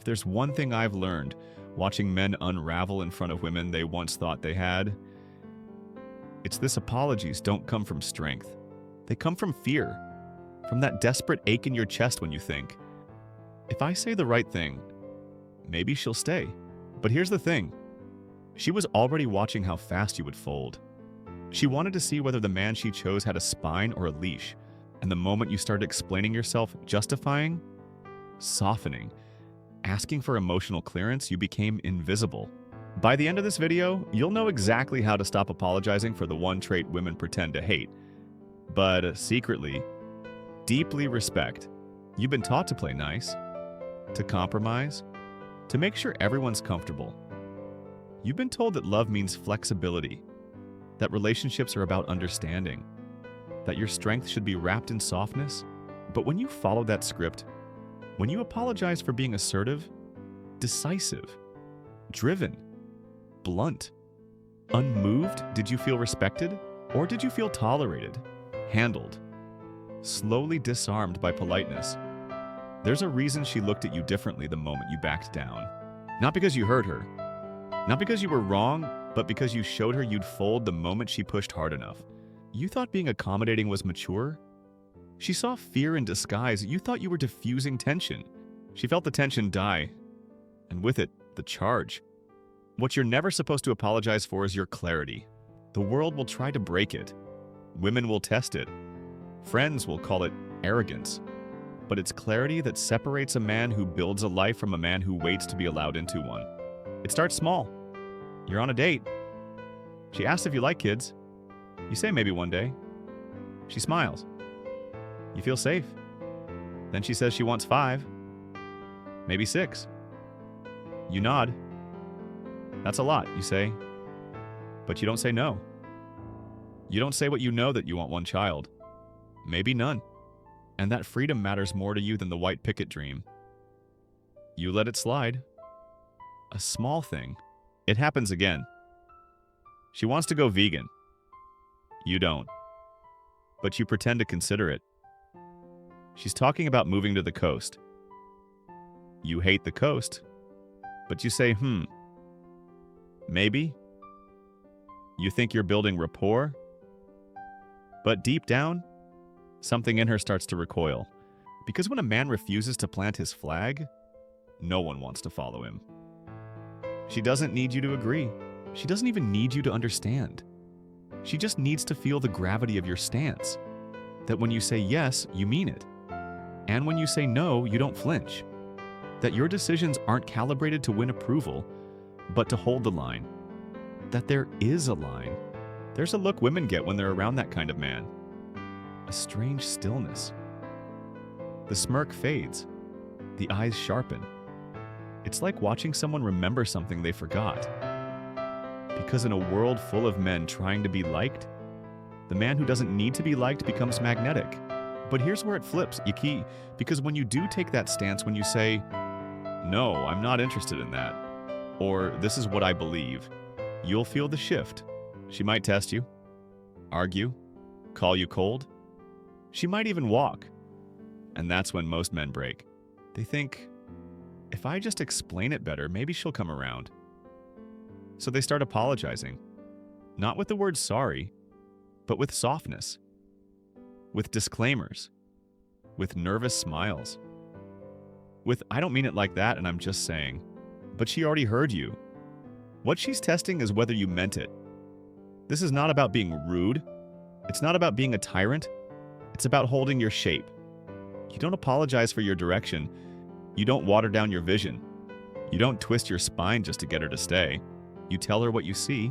If there's one thing I've learned watching men unravel in front of women they once thought they had, it's this: apologies don't come from strength. They come from fear, from that desperate ache in your chest when you think, if I say the right thing, maybe she'll stay. But here's the thing. She was already watching how fast you would fold. She wanted to see whether the man she chose had a spine or a leash. And the moment you started explaining yourself, justifying, softening, asking for emotional clearance, you became invisible. By the end of this video, you'll know exactly how to stop apologizing for the one trait women pretend to hate, but secretly, deeply respect. You've been taught to play nice, to compromise, to make sure everyone's comfortable. You've been told that love means flexibility, that relationships are about understanding, that your strength should be wrapped in softness. But when you follow that script, when you apologize for being assertive, decisive, driven, blunt, unmoved, did you feel respected? Or did you feel tolerated, handled, slowly disarmed by politeness? There's a reason she looked at you differently the moment you backed down. Not because you hurt her, not because you were wrong, but because you showed her you'd fold the moment she pushed hard enough. You thought being accommodating was mature? She saw fear in disguise. You thought you were diffusing tension. She felt the tension die, and with it, the charge. What you're never supposed to apologize for is your clarity. The world will try to break it. Women will test it. Friends will call it arrogance. But it's clarity that separates a man who builds a life from a man who waits to be allowed into one. It starts small. You're on a date. She asks if you like kids. You say maybe one day. She smiles. You feel safe. Then she says she wants 5, maybe 6. You nod. That's a lot, you say. But you don't say no. You don't say what you know, that you want 1 child. Maybe none. And that freedom matters more to you than the white picket dream. You let it slide. A small thing. It happens again. She wants to go vegan. You don't. But you pretend to consider it. She's talking about moving to the coast. You hate the coast, but you say, maybe. You think you're building rapport, but deep down, something in her starts to recoil. Because when a man refuses to plant his flag, no one wants to follow him. She doesn't need you to agree. She doesn't even need you to understand. She just needs to feel the gravity of your stance. That when you say yes, you mean it. And when you say no, you don't flinch. That your decisions aren't calibrated to win approval, but to hold the line. That there is a line. There's a look women get when they're around that kind of man. A strange stillness. The smirk fades. The eyes sharpen. It's like watching someone remember something they forgot. Because in a world full of men trying to be liked, the man who doesn't need to be liked becomes magnetic. But here's where it flips, Yaki, because when you do take that stance, when you say, no, I'm not interested in that, or this is what I believe, you'll feel the shift. She might test you, argue, call you cold. She might even walk. And that's when most men break. They think, if I just explain it better, maybe she'll come around. So they start apologizing, not with the word sorry, but with softness, with disclaimers, with nervous smiles, with I don't mean it like that and I'm just saying, but she already heard you. What she's testing is whether you meant it. This is not about being rude. It's not about being a tyrant. It's about holding your shape. You don't apologize for your direction. You don't water down your vision. You don't twist your spine just to get her to stay. You tell her what you see.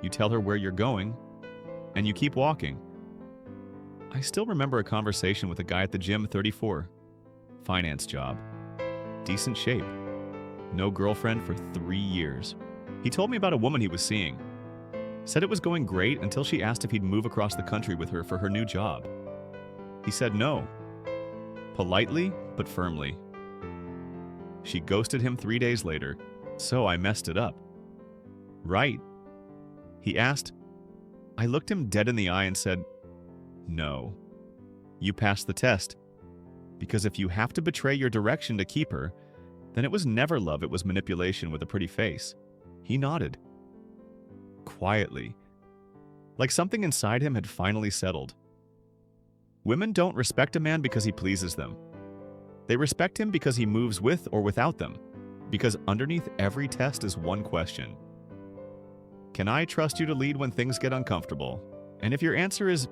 You tell her where you're going. And you keep walking. I still remember a conversation with a guy at the gym, 34. Finance job. Decent shape. No girlfriend for 3 years. He told me about a woman he was seeing. Said it was going great until she asked if he'd move across the country with her for her new job. He said no. Politely, but firmly. She ghosted him 3 days later, so I messed it up. Right. He asked. I looked him dead in the eye and said, no. You passed the test. Because if you have to betray your direction to keep her, then it was never love, it was manipulation with a pretty face. He nodded. Quietly. Like something inside him had finally settled. Women don't respect a man because he pleases them. They respect him because he moves with or without them. Because underneath every test is one question. Can I trust you to lead when things get uncomfortable? And if your answer is,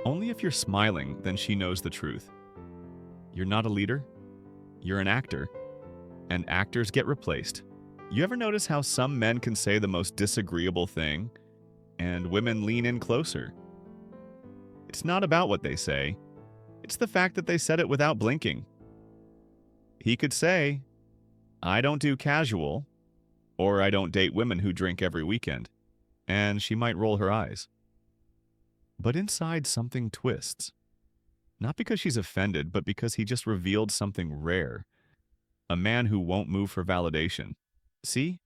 only if you're smiling, then she knows the truth. You're not a leader. You're an actor. And actors get replaced. You ever notice how some men can say the most disagreeable thing, and women lean in closer? It's not about what they say. It's the fact that they said it without blinking. He could say, I don't do casual, or I don't date women who drink every weekend, and she might roll her eyes. But inside something twists. Not because she's offended, but because he just revealed something rare. A man who won't move for validation. See?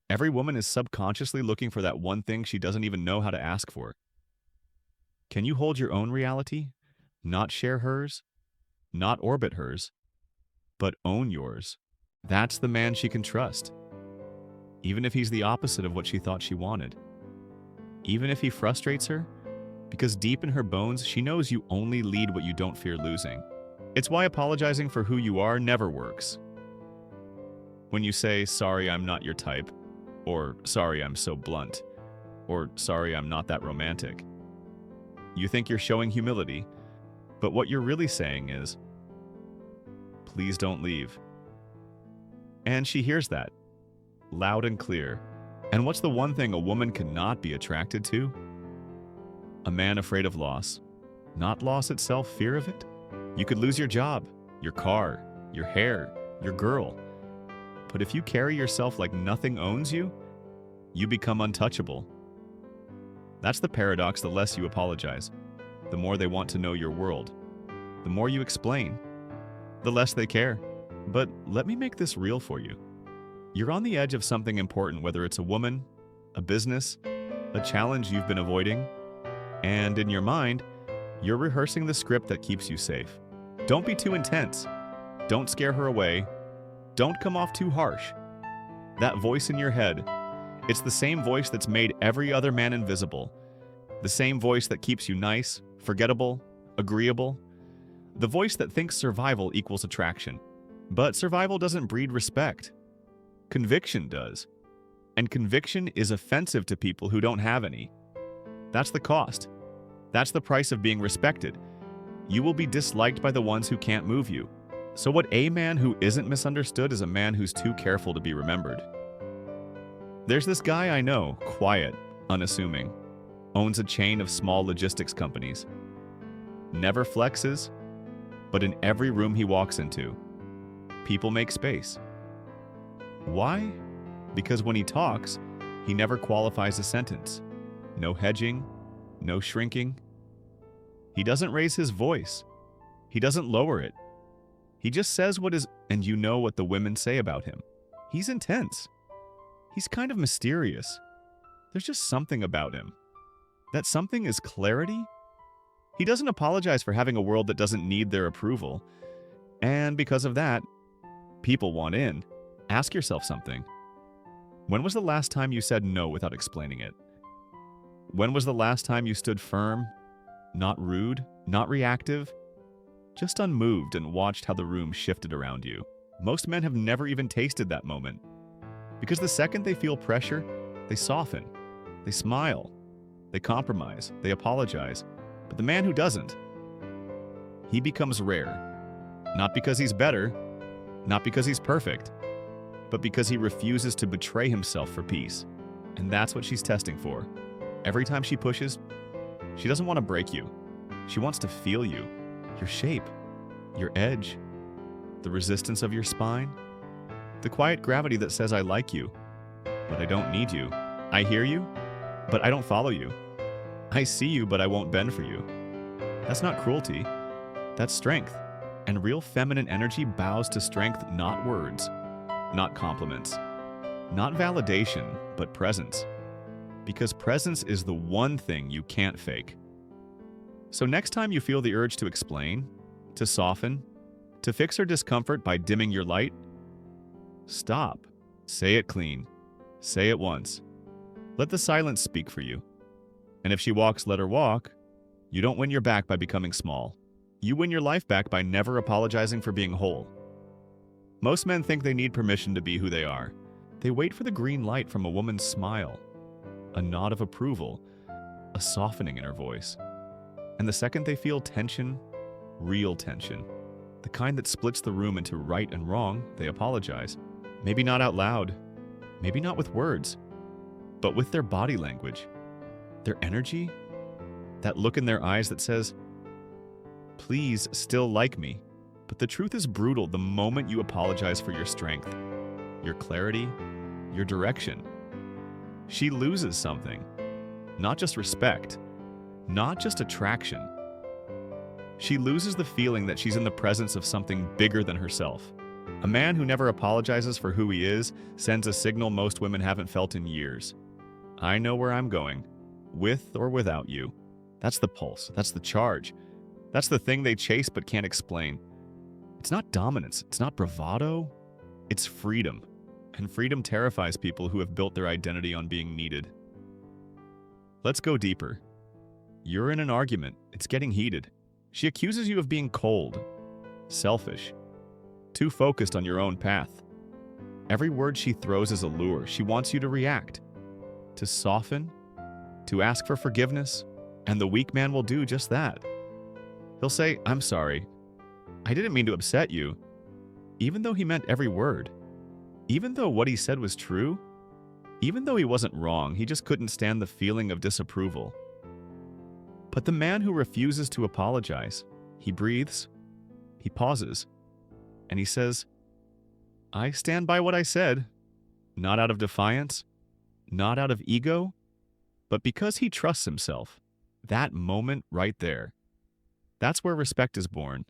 Every woman is subconsciously looking for that one thing she doesn't even know how to ask for. Can you hold your own reality? Not share hers? Not orbit hers? But own yours? That's the man she can trust. Even if he's the opposite of what she thought she wanted. Even if he frustrates her, because deep in her bones, she knows you only lead what you don't fear losing. It's why apologizing for who you are never works. When you say, sorry, I'm not your type, or sorry, I'm so blunt, or sorry, I'm not that romantic, you think you're showing humility, but what you're really saying is, please don't leave. And she hears that, loud and clear. And what's the one thing a woman cannot be attracted to? A man afraid of loss. Not loss itself, fear of it. You could lose your job, your car, your hair, your girl. But if you carry yourself like nothing owns you, you become untouchable. That's the paradox. The less you apologize, the more they want to know your world. The more you explain, the less they care. But let me make this real for you. You're on the edge of something important, whether it's a woman, a business, a challenge you've been avoiding, and in your mind, you're rehearsing the script that keeps you safe. Don't be too intense. Don't scare her away. Don't come off too harsh. That voice in your head, it's the same voice that's made every other man invisible. The same voice that keeps you nice, forgettable, agreeable. The voice that thinks survival equals attraction. But survival doesn't breed respect. Conviction does. And conviction is offensive to people who don't have any. That's the cost. That's the price of being respected. You will be disliked by the ones who can't move you. So what a man who isn't misunderstood is a man who's too careful to be remembered. There's this guy I know, quiet, unassuming, owns a chain of small logistics companies. Never flexes, but in every room he walks into, people make space. Why? Because when he talks, he never qualifies a sentence. No hedging, no shrinking. He doesn't raise his voice. He doesn't lower it. He just says what is, and you know what the women say about him. He's intense. He's kind of mysterious. There's just something about him. That something is clarity. He doesn't apologize for having a world that doesn't need their approval. And because of that, people want in. Ask yourself something. When was the last time you said no without explaining it? When was the last time you stood firm, not rude, not reactive, just unmoved and watched how the room shifted around you? Most men have never even tasted that moment. Because the second they feel pressure, they soften, they smile, they compromise, they apologize. But the man who doesn't, he becomes rare. Not because he's better, not because he's perfect, but because he refuses to betray himself for peace. And that's what she's testing for. Every time she pushes, she doesn't want to break you. She wants to feel you, your shape, your edge, the resistance of your spine, the quiet gravity that says, I like you, but I don't need you. I hear you, but I don't follow you. I see you, but I won't bend for you. That's not cruelty. That's strength. And real feminine energy bows to strength, not words, not compliments, not validation, but presence. Because presence is the one thing you can't fake. So next time you feel the urge to explain, to soften, to fix her discomfort by dimming your light, Stop. Say it clean. Say it once. Let the silence speak for you. And if she walks, let her walk. You don't win your back by becoming small. You win your life back by never apologizing for being whole. Most men think they need permission to be who they are. They wait for the green light from a woman's smile, a nod of approval, a softening in her voice. And the second they feel tension, real tension, the kind that splits the room into right and wrong, they apologize. Maybe not out loud, maybe not with words, but with their body language, their energy, that look in their eyes that says, "Please still like me." But the truth is brutal the moment you apologize for your strength, your clarity, your direction. She loses something. Not just respect, not just attraction. She loses the feeling that she's in the presence of something bigger than herself. A man who never apologizes for who he is sends a signal most women haven't felt in years. I know where I'm going, with or without you. That's the pulse, that's the charge. That's the thing they chase but can't explain. It's not dominance, it's not bravado, it's freedom. And freedom terrifies people who have built their identity on being needed. Let's go deeper. You're in an argument, it's getting heated. She accuses you of being cold, selfish, too focused on your own path. Every word she throws is a lure. She wants you to react, to soften, to ask for forgiveness, and the weak man will do just that. He'll say, "I'm sorry. I didn't mean to upset you," even though he meant every word. Even though what he said was true, even though he wasn't wrong, he just couldn't stand the feeling of disapproval. But the man who refuses to apologize, he breathes, he pauses, and he says, "I stand by what I said," not out of defiance, not out of ego, but because he trusts himself. That moment right there. That's where respect is born.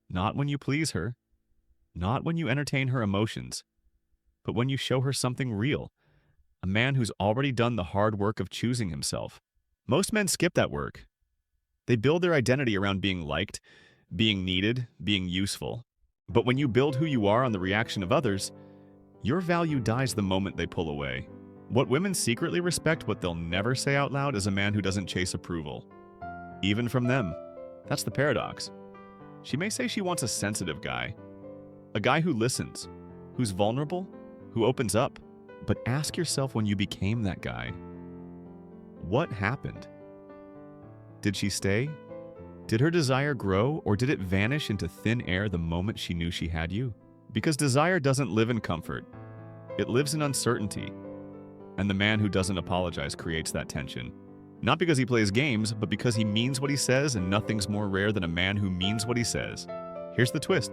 Not when you please her, not when you entertain her emotions, but when you show her something real. A man who's already done the hard work of choosing himself. Most men skip that work. They build their identity around being liked, being needed, being useful. But when you build who you are on the reaction of others, your value dies the moment they pull away. What women secretly respect, what they'll never say out loud, is a man who doesn't chase approval. Even from them. That's the paradox. She may say she wants a sensitive guy, a guy who listens, who's vulnerable, who opens up. But ask yourself, when you became that guy, what happened? Did she stay? Did her desire grow, or did it vanish into thin air the moment she knew she had you? Because desire doesn't live in comfort. It lives in uncertainty. And the man who doesn't apologize creates that tension. Not because he plays games, but because he means what he says, and nothing's more rare than a man who means what he says. Here's the twist.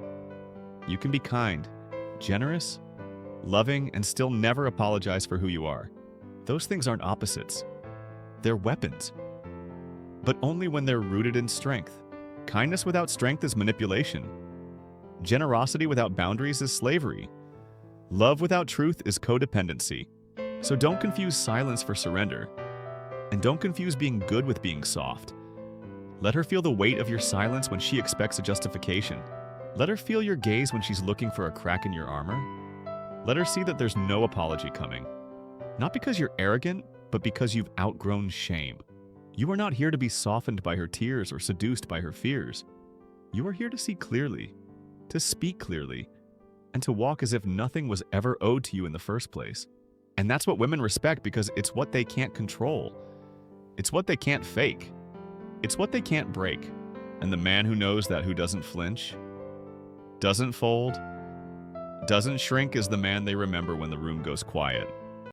You can be kind, generous, loving, and still never apologize for who you are. Those things aren't opposites. They're weapons. But only when they're rooted in strength. Kindness without strength is manipulation. Generosity without boundaries is slavery. Love without truth is codependency. So don't confuse silence for surrender. And don't confuse being good with being soft. Let her feel the weight of your silence when she expects a justification. Let her feel your gaze when she's looking for a crack in your armor. Let her see that there's no apology coming. Not because you're arrogant, but because you've outgrown shame. You are not here to be softened by her tears or seduced by her fears. You are here to see clearly, to speak clearly, and to walk as if nothing was ever owed to you in the first place. And that's what women respect, because it's what they can't control. It's what they can't fake. It's what they can't break. And the man who knows that, who doesn't flinch, doesn't fold, doesn't shrink, is the man they remember when the room goes quiet.